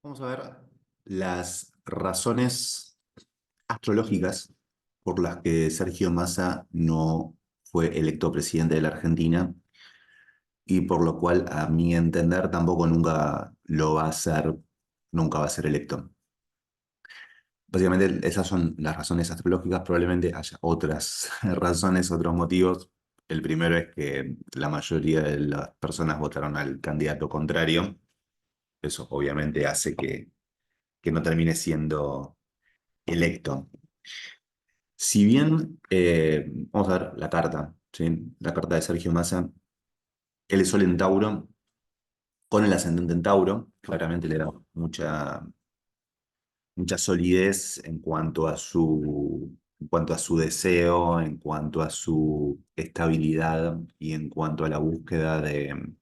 Vamos a ver las razones astrológicas por las que Sergio Massa no fue electo presidente de la Argentina y por lo cual, a mi entender, tampoco nunca lo va a ser, nunca va a ser electo. Básicamente, esas son las razones astrológicas. Probablemente haya otras razones, otros motivos. El primero es que la mayoría de las personas votaron al candidato contrario. Eso obviamente hace que no termine siendo electo. Si bien, vamos a ver la carta, ¿sí? La carta de Sergio Massa, él es Sol en Tauro, con el ascendente en Tauro, claramente le da mucha solidez en cuanto a su deseo, en cuanto a su estabilidad y en cuanto a la búsqueda de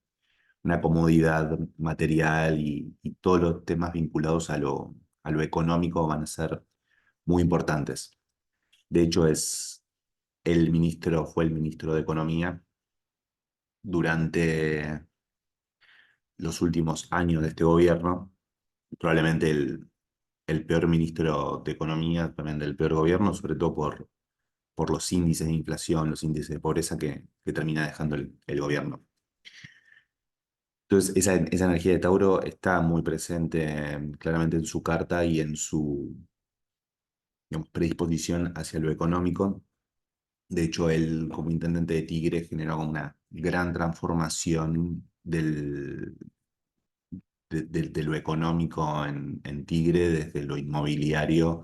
una comodidad material y todos los temas vinculados a lo económico van a ser muy importantes. De hecho, fue el ministro de Economía durante los últimos años de este gobierno, probablemente el peor ministro de Economía, también del peor gobierno, sobre todo por los índices de inflación, los índices de pobreza que termina dejando el gobierno. Entonces, esa energía de Tauro está muy presente claramente en su carta y en su, digamos, predisposición hacia lo económico. De hecho, él como intendente de Tigre generó una gran transformación de lo económico en Tigre, desde lo inmobiliario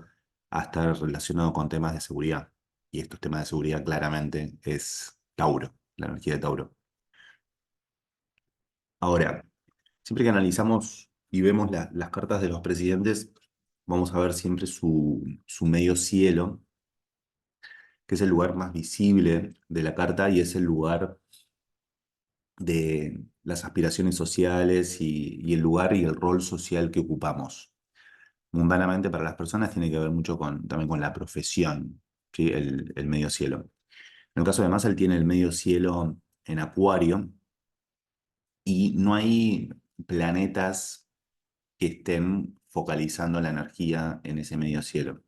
hasta relacionado con temas de seguridad. Y estos temas de seguridad claramente es Tauro, la energía de Tauro. Ahora, siempre que analizamos y vemos las cartas de los presidentes, vamos a ver siempre su medio cielo, que es el lugar más visible de la carta y es el lugar de las aspiraciones sociales y el lugar y el rol social que ocupamos. Mundanamente para las personas tiene que ver mucho también con la profesión, ¿sí? El medio cielo. En el caso de Massa, él tiene el medio cielo en Acuario y no hay planetas que estén focalizando la energía en ese medio cielo.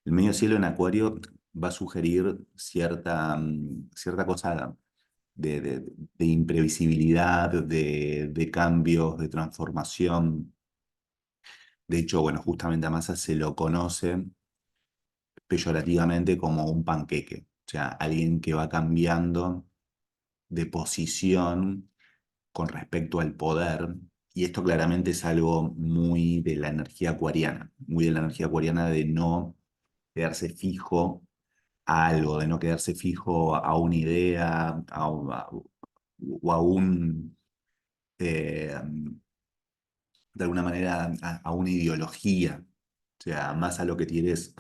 El medio cielo en Acuario va a sugerir cierta cosa de imprevisibilidad, de cambios, de transformación. De hecho, bueno, justamente a Massa se lo conoce peyorativamente como un panqueque, o sea, alguien que va cambiando de posición con respecto al poder, y esto claramente es algo muy de la energía acuariana, muy de la energía acuariana de no quedarse fijo a algo, de no quedarse fijo a una idea o a eh, de alguna manera, a una ideología. O sea, más a lo que tiene es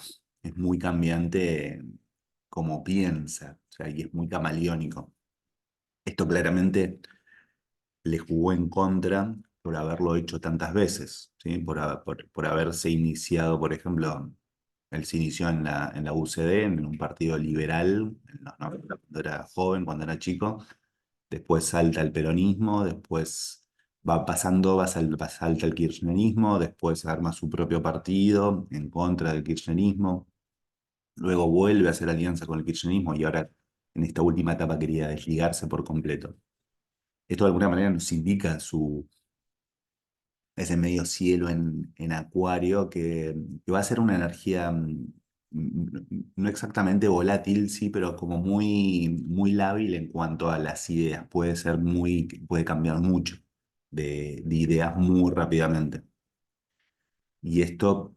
muy cambiante como piensa, o sea, y es muy camaleónico. Esto claramente le jugó en contra por haberlo hecho tantas veces, ¿sí? Por haberse iniciado, por ejemplo, él se inició en la UCD, en un partido liberal, en los 90, cuando era joven, cuando era chico, después salta al peronismo, después salta al kirchnerismo, después arma su propio partido en contra del kirchnerismo, luego vuelve a hacer alianza con el kirchnerismo y ahora en esta última etapa quería desligarse por completo. Esto de alguna manera nos indica ese medio cielo en Acuario que va a ser una energía no exactamente volátil, sí, pero como muy lábil en cuanto a las ideas. Puede cambiar mucho de ideas muy rápidamente. Y esto,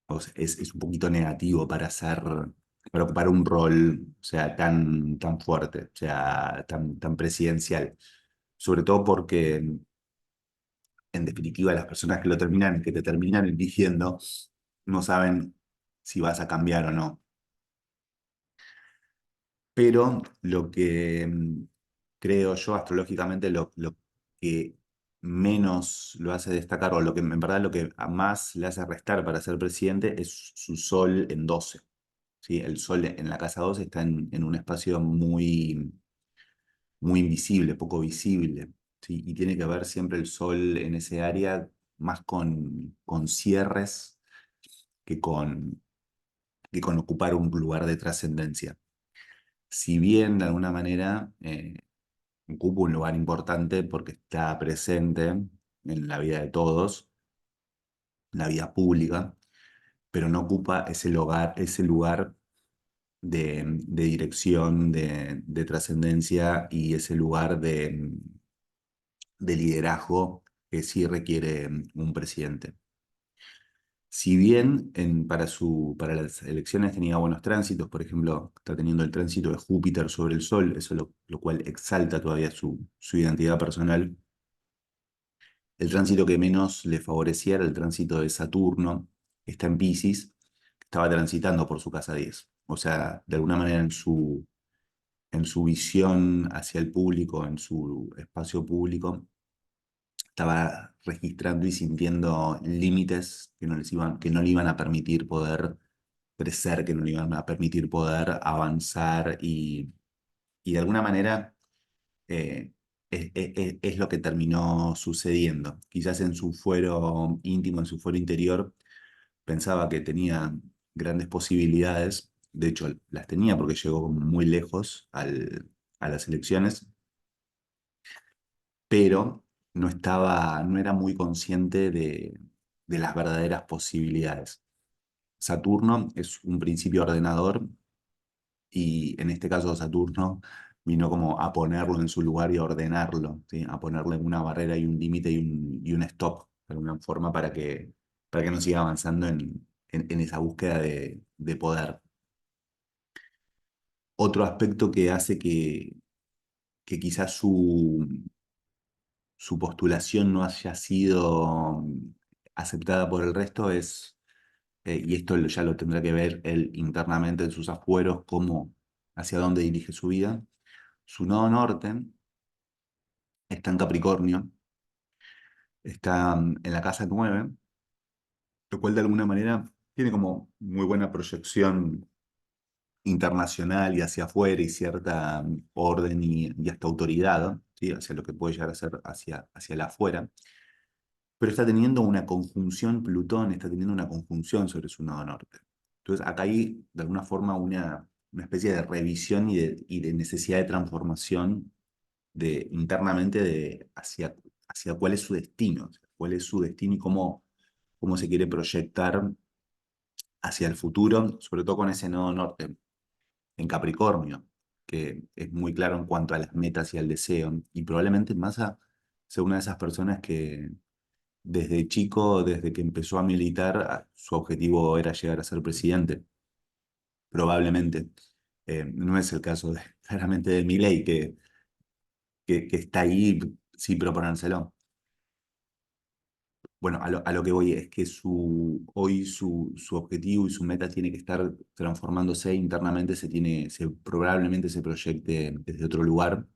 o sea, es un poquito negativo para ocupar un rol, o sea, tan fuerte, o sea, tan presidencial. Sobre todo porque en definitiva, las personas que te terminan eligiendo no saben si vas a cambiar o no. Pero lo que creo yo astrológicamente, lo que menos lo hace destacar, o lo que en verdad lo que a más le hace restar para ser presidente es su sol en 12. ¿Sí? El sol en la casa 12 está en un espacio muy invisible, poco visible. ¿Sí? Y tiene que ver siempre el sol en ese área más con cierres que con ocupar un lugar de trascendencia. Si bien de alguna manera ocupa un lugar importante porque está presente en la vida de todos, en la vida pública, pero no ocupa ese lugar de dirección, de trascendencia y ese lugar de liderazgo que sí requiere un presidente. Si bien para las elecciones tenía buenos tránsitos, por ejemplo, está teniendo el tránsito de Júpiter sobre el Sol, eso lo cual exalta todavía su identidad personal. El tránsito que menos le favorecía era el tránsito de Saturno, que está en Piscis, que estaba transitando por su casa 10. O sea, de alguna manera en su visión hacia el público, en su espacio público, estaba registrando y sintiendo límites que no le iban a permitir poder crecer, que no le iban a permitir poder avanzar y de alguna manera eh, es lo que terminó sucediendo. Quizás en su fuero íntimo, en su fuero interior, pensaba que tenía grandes posibilidades, de hecho las tenía porque llegó muy lejos a las elecciones, pero no era muy consciente de las verdaderas posibilidades. Saturno es un principio ordenador y en este caso Saturno vino como a ponerlo en su lugar y a ordenarlo, ¿sí? A ponerle una barrera y un límite y un stop, de alguna forma, para que no siga avanzando en esa búsqueda de poder. Otro aspecto que hace que quizás su postulación no haya sido aceptada por el resto es, y esto ya lo tendrá que ver él internamente en sus afueros, hacia dónde dirige su vida. Su nodo norte está en Capricornio, está en la casa 9, lo cual de alguna manera tiene como muy buena proyección internacional y hacia afuera y cierta orden y hasta autoridad, ¿sí? Hacia lo que puede llegar a ser hacia el afuera. Pero está teniendo una conjunción, Plutón está teniendo una conjunción sobre su nodo norte. Entonces acá hay de alguna forma una especie de revisión y de necesidad de transformación internamente hacia cuál es su destino, cuál es su destino y cómo se quiere proyectar hacia el futuro, sobre todo con ese nodo norte en Capricornio, que es muy claro en cuanto a las metas y al deseo, y probablemente Massa sea una de esas personas que desde chico, desde que empezó a militar, su objetivo era llegar a ser presidente, probablemente. No es el caso claramente de Milei, que está ahí sin proponérselo. Bueno, a lo que voy es que hoy su objetivo y su meta tiene que estar transformándose internamente, probablemente se proyecte desde otro lugar.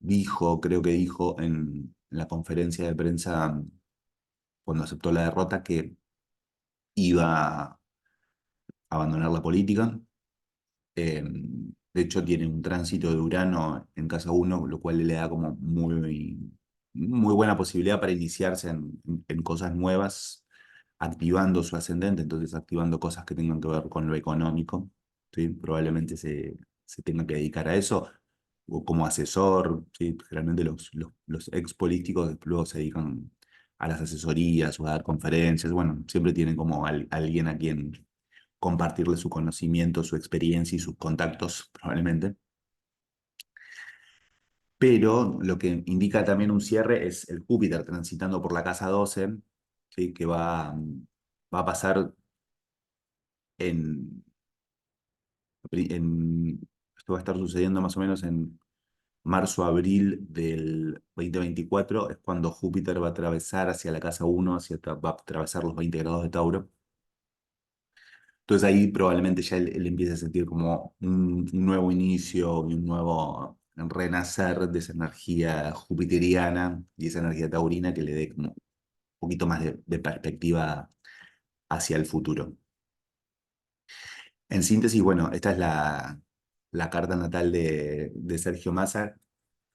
Creo que dijo en la conferencia de prensa cuando aceptó la derrota que iba a abandonar la política. De hecho, tiene un tránsito de Urano en casa 1, lo cual le da como muy buena posibilidad para iniciarse en cosas nuevas, activando su ascendente, entonces activando cosas que tengan que ver con lo económico, ¿sí? Probablemente se tenga que dedicar a eso, o como asesor, ¿sí? Generalmente los ex políticos luego se dedican a las asesorías o a dar conferencias, bueno, siempre tienen como alguien a quien compartirle su conocimiento, su experiencia y sus contactos, probablemente. Pero lo que indica también un cierre es el Júpiter transitando por la casa 12, ¿sí? Que va a pasar en, esto va a estar sucediendo más o menos en marzo, abril del 2024, es cuando Júpiter va a atravesar hacia la casa 1, va a atravesar los 20 grados de Tauro. Entonces ahí probablemente ya él empiece a sentir como un nuevo inicio y un nuevo renacer de esa energía jupiteriana y esa energía taurina que le dé como un poquito más de perspectiva hacia el futuro. En síntesis, bueno, esta es la carta natal de Sergio Massa,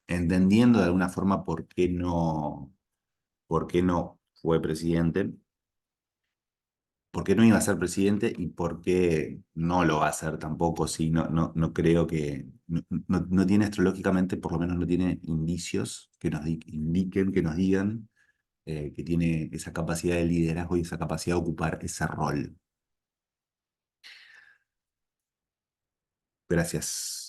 entendiendo de alguna forma por qué no. por qué no fue presidente, por qué no iba a ser presidente y por qué no lo va a hacer tampoco. Sí, no creo que, no tiene astrológicamente, por lo menos no tiene indicios que nos indiquen, que nos digan que tiene esa capacidad de liderazgo y esa capacidad de ocupar ese rol. Gracias.